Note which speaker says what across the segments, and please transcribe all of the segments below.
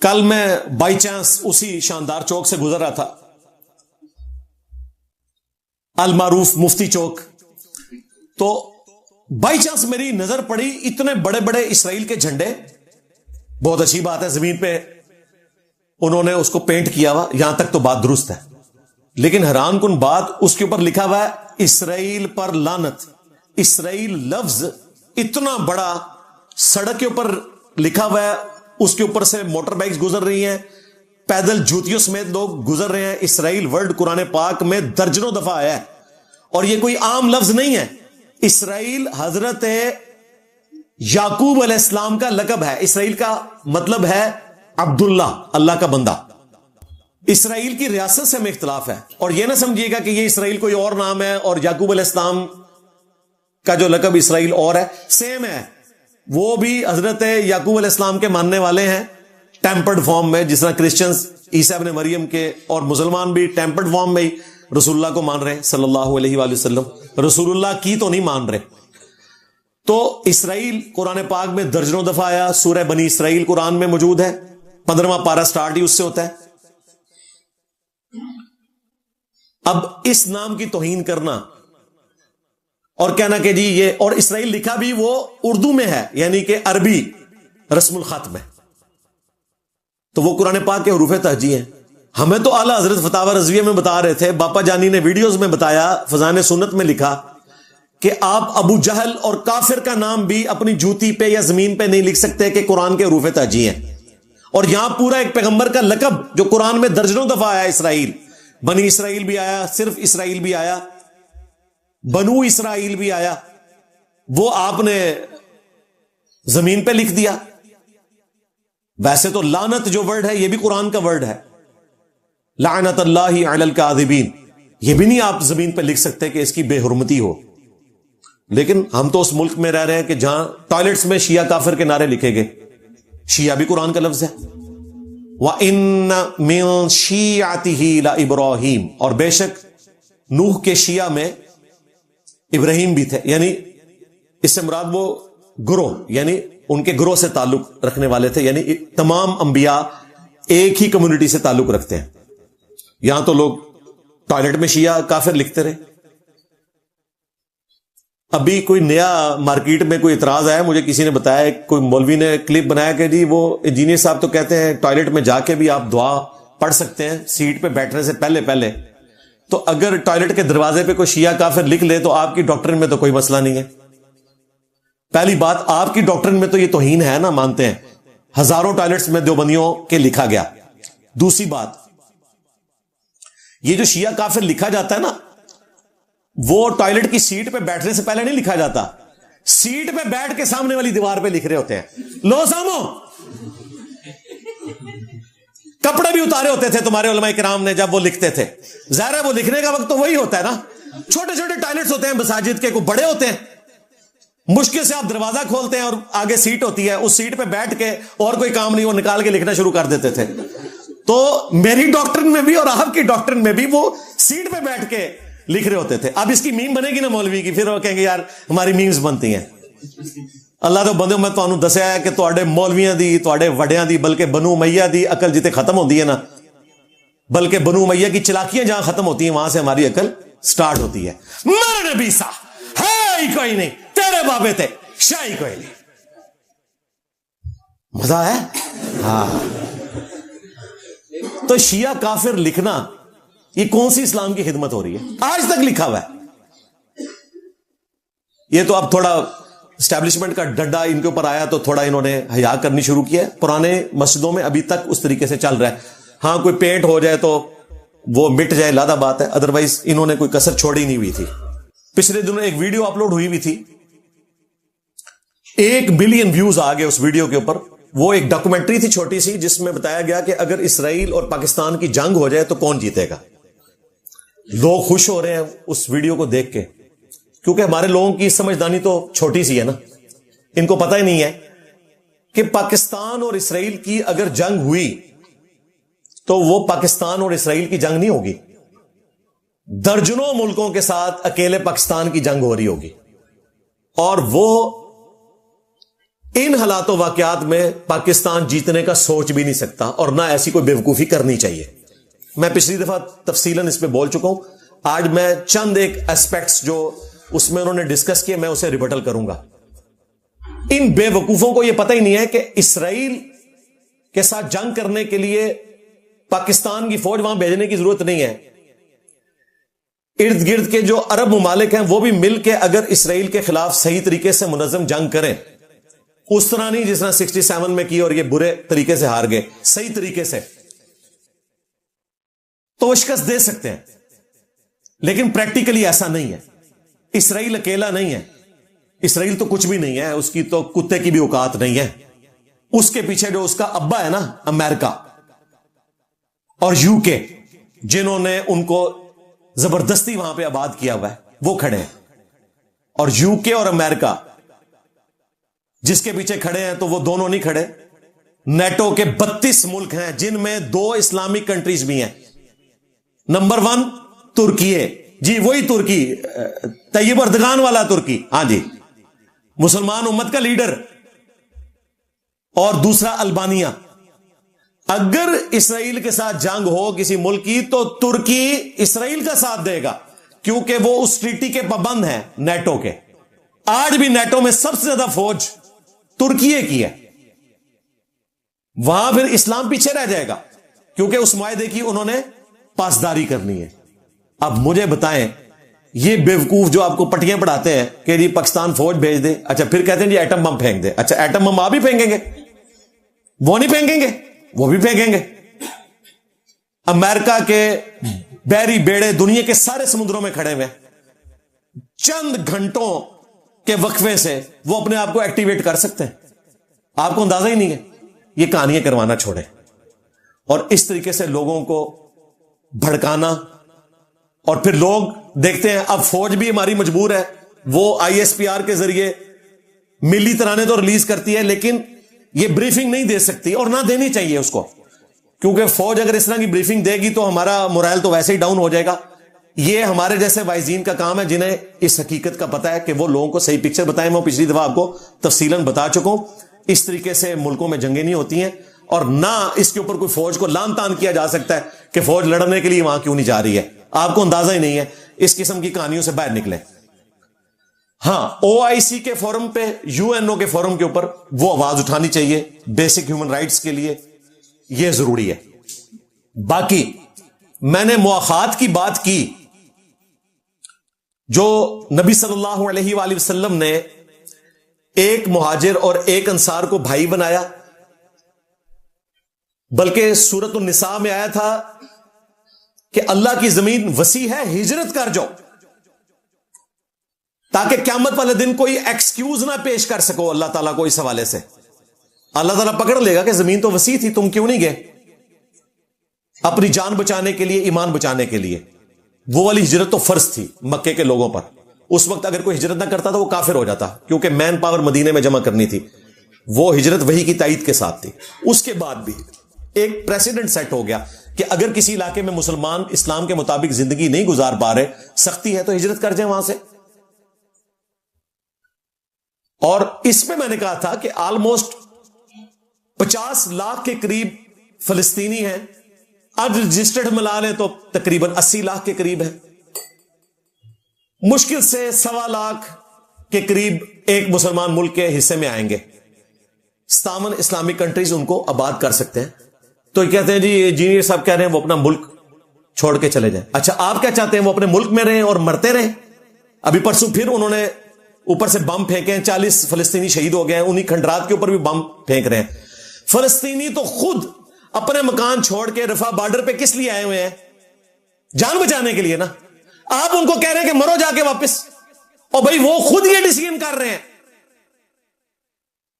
Speaker 1: کل میں by chance اسی شاندار چوک سے گزر رہا تھا، المعروف مفتی چوک، تو بائی چانس میری نظر پڑی اتنے بڑے بڑے اسرائیل کے جھنڈے. بہت اچھی بات ہے، زمین پہ انہوں نے اس کو پینٹ کیا ہوا، یہاں تک تو بات درست ہے، لیکن حیران کن بات اس کے اوپر لکھا ہوا ہے اسرائیل پر لعنت. اسرائیل لفظ اتنا بڑا سڑک کے اوپر لکھا ہوا ہے، اس کے اوپر سے موٹر بائکس گزر رہی ہیں، پیدل جوتیوں سمیت لوگ گزر رہے ہیں. اسرائیل ورڈ قرآن پاک میں درجنوں دفعہ آیا ہے، اور یہ کوئی عام لفظ نہیں ہے. اسرائیل حضرت یعقوب علیہ السلام کا لقب ہے. اسرائیل کا مطلب ہے عبداللہ، اللہ کا بندہ. اسرائیل کی ریاست سے ہمیں اختلاف ہے، اور یہ نہ سمجھیے گا کہ یہ اسرائیل کوئی اور نام ہے اور یعقوب علیہ السلام کا جو لقب اسرائیل اور ہے، سیم ہے. وہ بھی حضرت یعقوب علیہ السلام کے ماننے والے ہیں ٹیمپرڈ فارم میں، جس طرح کرسچنز عیسیٰ ابن مریم کے، اور مسلمان بھی ٹیمپرڈ فارم میں ہی رسول اللہ کو مان رہے ہیں صلی اللہ علیہ وآلہ وسلم. رسول اللہ کی تو نہیں مان رہے. تو اسرائیل قرآن پاک میں درجنوں دفعہ آیا. سورہ بنی اسرائیل قرآن میں موجود ہے، 15واں پارہ سٹارٹ ہی اس سے ہوتا ہے. اب اس نام کی توہین کرنا اور کہنا کہ جی یہ، اور اسرائیل لکھا بھی وہ اردو میں ہے، یعنی کہ عربی رسم الخط میں، تو وہ قرآن پاک کے حروف تہجی ہیں. ہمیں تو اعلیٰ حضرت فتاوی رضویہ میں بتا رہے تھے، باپا جانی نے ویڈیوز میں بتایا، فضائل سنت میں لکھا کہ آپ ابو جہل اور کافر کا نام بھی اپنی جوتی پہ یا زمین پہ نہیں لکھ سکتے کہ قرآن کے حروف تہجی ہیں. اور یہاں پورا ایک پیغمبر کا لقب جو قرآن میں درجنوں دفعہ آیا، اسرائیل، بنی اسرائیل بھی آیا، صرف اسرائیل بھی آیا، بنو اسرائیل بھی آیا، وہ آپ نے زمین پہ لکھ دیا. ویسے تو لعنت جو ورڈ ہے یہ بھی قرآن کا ورڈ ہے، لعنت اللہ علی الکاذبین، یہ بھی نہیں آپ زمین پہ لکھ سکتے کہ اس کی بے حرمتی ہو. لیکن ہم تو اس ملک میں رہ رہے ہیں کہ جہاں ٹوائلٹس میں شیعہ کافر کے نعرے لکھے گئے. شیعہ بھی قرآن کا لفظ ہے، وَإِنَّ مِن شِيعَتِهِ لَإِبْرَاهِيمَ، اور بے شک نوح کے شیعہ میں ابراہیم بھی تھے. یعنی اس سے مراد وہ گروہ، یعنی ان کے گروہ سے تعلق رکھنے والے تھے. یعنی تمام انبیاء ایک ہی کمیونٹی سے تعلق رکھتے ہیں. یہاں تو لوگ ٹوائلٹ میں شیعہ کافر لکھتے رہے. ابھی کوئی نیا مارکیٹ میں کوئی اعتراض آیا، مجھے کسی نے بتایا، کوئی مولوی نے کلپ بنایا کہ جی وہ انجینئر صاحب تو کہتے ہیں ٹوائلٹ میں جا کے بھی آپ دعا پڑھ سکتے ہیں سیٹ پہ بیٹھنے سے پہلے. تو اگر ٹوائلٹ کے دروازے پہ کوئی شیعہ کافر لکھ لے تو آپ کی ڈاکٹرن میں تو کوئی مسئلہ نہیں ہے. پہلی بات، آپ کی ڈاکٹرن میں تو یہ توہین ہے نا، مانتے ہیں ہزاروں ٹوائلٹس میں دیوبندیوں کے لکھا گیا. دوسری بات، یہ جو شیعہ کافر لکھا جاتا ہے نا، وہ ٹوائلٹ کی سیٹ پہ بیٹھنے سے پہلے نہیں لکھا جاتا، سیٹ پہ بیٹھ کے سامنے والی دیوار پہ لکھ رہے ہوتے ہیں. لو سامو، کپڑے بھی اتارے ہوتے تھے تمہارے علماء کرام نے جب وہ لکھتے تھے. ظاہر ہے وہ لکھنے کا وقت تو وہی ہوتا ہے نا. چھوٹے چھوٹے ٹوائلٹس ہوتے ہیں مساجد کے، کوئی بڑے ہوتے ہیں، مشکل سے آپ دروازہ کھولتے ہیں اور آگے سیٹ ہوتی ہے، اس سیٹ پہ بیٹھ کے اور کوئی کام نہیں، وہ نکال کے لکھنا شروع کر دیتے تھے. تو میری ڈاکٹرن میں بھی اور آپ کی ڈاکٹرن میں بھی وہ سیٹ پہ بیٹھ کے لکھ رہے ہوتے تھے. اب اس کی میم بنے گی نا مولوی کی، پھر وہ کہیں گے یار ہماری میمز بنتی ہیں. اللہ تو بندے، میں تمہیں دسیا ہے کہ تواڈے مولویاں دی، تواڈے وڈیاں دی، بلکہ بنو امیہ دی عقل جتے ختم ہوتی ہے نا، بلکہ بنو امیہ کی چلاکیاں جہاں ختم ہوتی ہیں وہاں سے ہماری عقل سٹارٹ ہوتی ہے. میرے نبی سا ہے ہی کوئی نہیں، تیرے بابے تھے شاہی کوئی نہیں. مزہ ہے. ہاں، تو شیعہ کافر لکھنا یہ کون سی اسلام کی خدمت ہو رہی ہے؟ آج تک لکھا ہوا ہے. یہ تو اب تھوڑا اسٹیبلشمنٹ کا ڈنڈا ان کے اوپر آیا تو تھوڑا انہوں نے حیا کرنی شروع کیا ہے. پرانے مسجدوں میں ابھی تک اس طریقے سے چل رہا ہے. ہاں کوئی پینٹ ہو جائے تو وہ مٹ جائے، لادہ بات ہے، ادروائز انہوں نے کوئی کسر چھوڑی نہیں ہوئی تھی. پچھلے دنوں ایک ویڈیو اپلوڈ ہوئی ہوئی تھی، 1 بلین ویوز آ گئے اس ویڈیو کے اوپر. وہ ایک ڈاکومنٹری تھی چھوٹی سی، جس میں بتایا گیا کہ اگر اسرائیل اور پاکستان کی جنگ ہو جائے تو کون جیتے گا. لوگ خوش ہو رہے ہیں اس ویڈیو کو دیکھ کے، کیونکہ ہمارے لوگوں کی سمجھدانی تو چھوٹی سی ہے نا. ان کو پتہ ہی نہیں ہے کہ پاکستان اور اسرائیل کی اگر جنگ ہوئی تو وہ پاکستان اور اسرائیل کی جنگ نہیں ہوگی، درجنوں ملکوں کے ساتھ اکیلے پاکستان کی جنگ ہو رہی ہوگی. اور وہ ان حالات و واقعات میں پاکستان جیتنے کا سوچ بھی نہیں سکتا اور نہ ایسی کوئی بیوقوفی کرنی چاہیے. میں پچھلی دفعہ تفصیلاً اس پہ بول چکا ہوں. آج میں چند ایک اسپیکٹس جو اس میں انہوں نے ڈسکس کیے میں اسے ریبٹل کروں گا. ان بے وقوفوں کو یہ پتہ ہی نہیں ہے کہ اسرائیل کے ساتھ جنگ کرنے کے لیے پاکستان کی فوج وہاں بھیجنے کی ضرورت نہیں ہے. ارد گرد کے جو عرب ممالک ہیں وہ بھی مل کے اگر اسرائیل کے خلاف صحیح طریقے سے منظم جنگ کریں, اس طرح نہیں جس طرح 67 میں کی اور یہ برے طریقے سے ہار گئے, صحیح طریقے سے, تو وہ شکست دے سکتے ہیں. لیکن پریکٹیکلی ایسا نہیں ہے. اسرائیل اکیلا نہیں ہے. اسرائیل تو کچھ بھی نہیں ہے, اس کی تو کتے کی بھی اوقات نہیں ہے. اس کے پیچھے جو اس کا ابا ہے نا, امریکہ اور یو کے, جنہوں نے ان کو زبردستی وہاں پہ آباد کیا ہوا ہے, وہ کھڑے ہیں. اور یو کے اور امریکہ جس کے پیچھے کھڑے ہیں تو وہ دونوں نہیں کھڑے. نیٹو کے 32 ملک ہیں جن میں 2 اسلامک کنٹریز بھی ہیں. نمبر 1 ترکی, جی وہی ترکی, طیب اردگان والا ترکی, ہاں جی, مسلمان امت کا لیڈر. اور دوسرا البانیہ. اگر اسرائیل کے ساتھ جنگ ہو کسی ملک کی تو ترکی اسرائیل کا ساتھ دے گا, کیونکہ وہ اس ٹریٹی کے پابند ہیں نیٹو کے. آج بھی نیٹو میں سب سے زیادہ فوج ترکی کی ہے. وہاں پھر اسلام پیچھے رہ جائے گا کیونکہ اس معاہدے کی انہوں نے پاسداری کرنی ہے. اب مجھے بتائیں, یہ بیوقوف جو آپ کو پٹیاں پڑھاتے ہیں کہ جی پاکستان فوج بھیج دے, اچھا پھر کہتے ہیں جی ایٹم بم پھینک دے. اچھا ایٹم بم آپ بھی پھینکیں گے؟ وہ نہیں پھینکیں گے, وہ بھی پھینکیں گے. امریکہ کے بحری بیڑے دنیا کے سارے سمندروں میں کھڑے ہوئے, چند گھنٹوں کے وقفے سے وہ اپنے آپ کو ایکٹیویٹ کر سکتے ہیں. آپ کو اندازہ ہی نہیں ہے. یہ کہانیاں کروانا چھوڑیں اور اس طریقے سے لوگوں کو بھڑکانا. اور پھر لوگ دیکھتے ہیں اب فوج بھی ہماری مجبور ہے, وہ ISPR کے ذریعے ملی ترانے تو ریلیز کرتی ہے لیکن یہ بریفنگ نہیں دے سکتی اور نہ دینی چاہیے اس کو, کیونکہ فوج اگر اس طرح کی بریفنگ دے گی تو ہمارا مورائل تو ویسے ہی ڈاؤن ہو جائے گا. یہ ہمارے جیسے وائزین کا کام ہے جنہیں اس حقیقت کا پتہ ہے کہ وہ لوگوں کو صحیح پکچر بتائیں. میں پچھلی دفعہ آپ کو تفصیلاً بتا چکا ہوں. اس طریقے سے ملکوں میں جنگیں نہیں ہوتی ہیں اور نہ اس کے اوپر کوئی فوج کو لان تان کیا جا سکتا ہے کہ فوج لڑنے کے لیے وہاں کیوں نہیں جا رہی ہے. آپ کو اندازہ ہی نہیں ہے. اس قسم کی کہانیوں سے باہر نکلیں. ہاں, OIC کے فورم پہ, UNO کے فورم کے اوپر وہ آواز اٹھانی چاہیے بیسک ہیومن رائٹس کے لیے, یہ ضروری ہے. باقی میں نے مواخات کی بات کی جو نبی صلی اللہ علیہ وآلہ وسلم نے ایک مہاجر اور ایک انصار کو بھائی بنایا, بلکہ سورۃ النساء میں آیا تھا کہ اللہ کی زمین وسیع ہے, ہجرت کر جاؤ, تاکہ قیامت والے دن کوئی ایکسکیوز نہ پیش کر سکو اللہ تعالیٰ کو اس حوالے سے. اللہ تعالیٰ پکڑ لے گا کہ زمین تو وسیع تھی, تم کیوں نہیں گئے اپنی جان بچانے کے لیے, ایمان بچانے کے لیے. وہ والی ہجرت تو فرض تھی مکے کے لوگوں پر. اس وقت اگر کوئی ہجرت نہ کرتا تو وہ کافر ہو جاتا, کیونکہ مین پاور مدینے میں جمع کرنی تھی. وہ ہجرت وحی کی تائید کے ساتھ تھی. اس کے بعد بھی ایک پریسیڈنٹ سیٹ ہو گیا کہ اگر کسی علاقے میں مسلمان اسلام کے مطابق زندگی نہیں گزار پا رہے, سختی ہے, تو ہجرت کر جائیں وہاں سے. اور اس میں میں نے کہا تھا کہ آلموسٹ 50 لاکھ کے قریب فلسطینی ہیں, آج رجسٹرڈ ملا لیں تو تقریباً 80 لاکھ کے قریب ہے. مشکل سے 1.25 لاکھ کے قریب ایک مسلمان ملک کے حصے میں آئیں گے. 57 اسلامک کنٹریز ان کو آباد کر سکتے ہیں. تو یہ کہتے ہیں جی انجینئر صاحب کہہ رہے ہیں وہ اپنا ملک چھوڑ کے چلے جائیں. اچھا آپ کیا چاہتے ہیں وہ اپنے ملک میں رہیں اور مرتے رہیں؟ ابھی پرسوں پھر انہوں نے اوپر سے بم پھینکے ہیں, 40 فلسطینی شہید ہو گئے ہیں, انہی کھنڈرات کے اوپر بھی بم پھینک رہے ہیں. فلسطینی تو خود اپنے مکان چھوڑ کے رفح بارڈر پہ کس لیے آئے ہوئے ہیں؟ جان بچانے کے لیے نا. آپ ان کو کہہ رہے ہیں کہ مرو جا کے واپس, اور بھائی وہ خود یہ ڈیسیژن کر رہے ہیں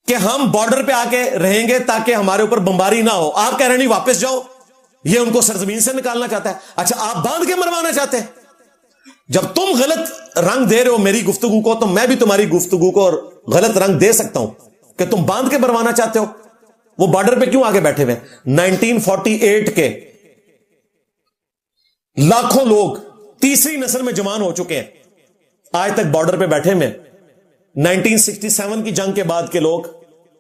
Speaker 1: کہ ہم بارڈر پہ آ کے رہیں گے تاکہ ہمارے اوپر بمباری نہ ہو. آپ کہہ رہے ہیں نہیں واپس جاؤ. یہ ان کو سرزمین سے نکالنا چاہتا ہے. اچھا آپ باندھ کے مروانا چاہتے ہیں. جب تم غلط رنگ دے رہے ہو میری گفتگو کو, تو میں بھی تمہاری گفتگو کو غلط رنگ دے سکتا ہوں کہ تم باندھ کے مروانا چاہتے ہو. وہ بارڈر پہ کیوں آگے بیٹھے ہوئے؟ 1948 کے لاکھوں لوگ تیسری نسل میں جوان ہو چکے ہیں, آج تک بارڈر پہ بیٹھے ہوئے. 1967 کی جنگ کے بعد کے لوگ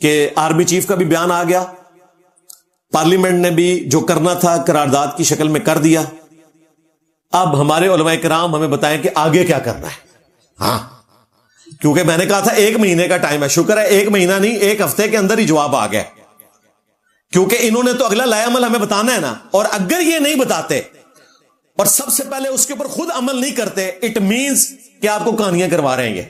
Speaker 1: کہ آرمی چیف کا بھی بیان آ گیا, پارلیمنٹ نے بھی جو کرنا تھا قرارداد کی شکل میں کر دیا. اب ہمارے علماء کرام ہمیں بتائیں کہ آگے کیا کرنا ہے. ہاں, کیونکہ میں نے کہا تھا 1 مہینے کا ٹائم ہے, شکر ہے 1 مہینہ نہیں 1 ہفتے کے اندر ہی جواب آ گیا, کیونکہ انہوں نے تو اگلا لائے عمل ہمیں بتانا ہے نا. اور اگر یہ نہیں بتاتے اور سب سے پہلے اس کے اوپر خود عمل نہیں کرتے, اٹ مینز کہ آپ کو کہانیاں کروا رہے ہیں. یہ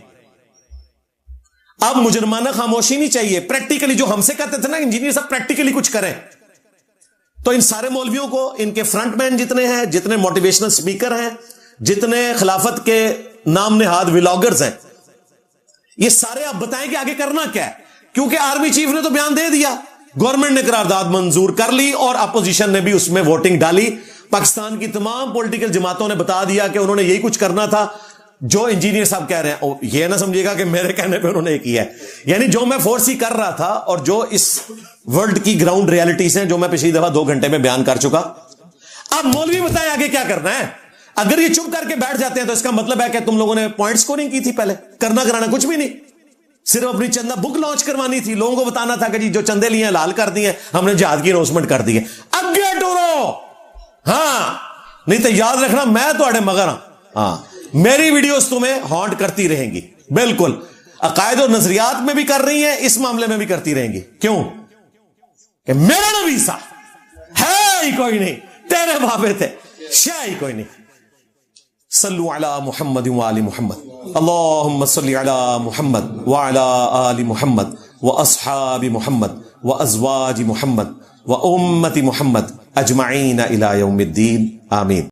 Speaker 1: اب مجرمانہ خاموشی نہیں چاہیے. پریکٹیکلی جو ہم سے کہتے تھے نا انجینئر صاحب پریکٹیکلی کچھ کریں, تو ان سارے مولویوں کو, ان کے فرنٹ مین جتنے ہیں, جتنے موٹیویشنل سپیکر ہیں, جتنے خلافت کے نام نہاد ولاگرز ہیں, یہ سارے آپ بتائیں کہ آگے کرنا کیا ہے. کیونکہ آرمی چیف نے تو بیان دے دیا, گورنمنٹ نے قرارداد منظور کر لی اور اپوزیشن نے بھی اس میں ووٹنگ ڈالی. پاکستان کی تمام پولیٹیکل جماعتوں نے بتا دیا کہ انہوں نے یہی کچھ کرنا تھا جو انجینئر صاحب کہہ رہے ہیں. یہ نہ سمجھے گا کہ میرے کہنے پہ انہوں نے کیا ہے, یعنی جو میں فورس ہی کر رہا تھا اور جو اس ورلڈ کی گراؤنڈ ریالٹیز ہیں جو میں پچھلی دفعہ 2 گھنٹے میں بیان کر چکا. اب مولوی بتائیں آگے کیا کرنا ہے. اگر یہ چپ کر کے بیٹھ جاتے ہیں تو اس کا مطلب ہے کہ تم لوگوں نے پوائنٹ سکورنگ کی تھی, پہلے کرنا کرانا کچھ بھی نہیں, صرف اپنی چندہ بک لانچ کروانی تھی, لوگوں کو بتانا تھا کہ جی جو چندے لیے ہیں لال کر دیے, ہم نے جہاد کی اناؤنسمنٹ کر دی ہے. اگے ٹورو, ہاں نہیں تو یاد رکھنا میں تو مگر ہاں میری ویڈیوز تمہیں ہانٹ کرتی رہیں گی. بالکل عقائد و نظریات میں بھی کر رہی ہیں, اس معاملے میں بھی کرتی رہیں گی. کیوں کہ میرا نبی سا ہے ہی کوئی نہیں, تیرے بابے تھے شے ہی کوئی نہیں. صلو علی محمد وآل محمد, اللہم صلی علی محمد وعلی آل محمد واصحاب محمد وازواج محمد وامت محمد اجمعین الی یوم الدین, آمین.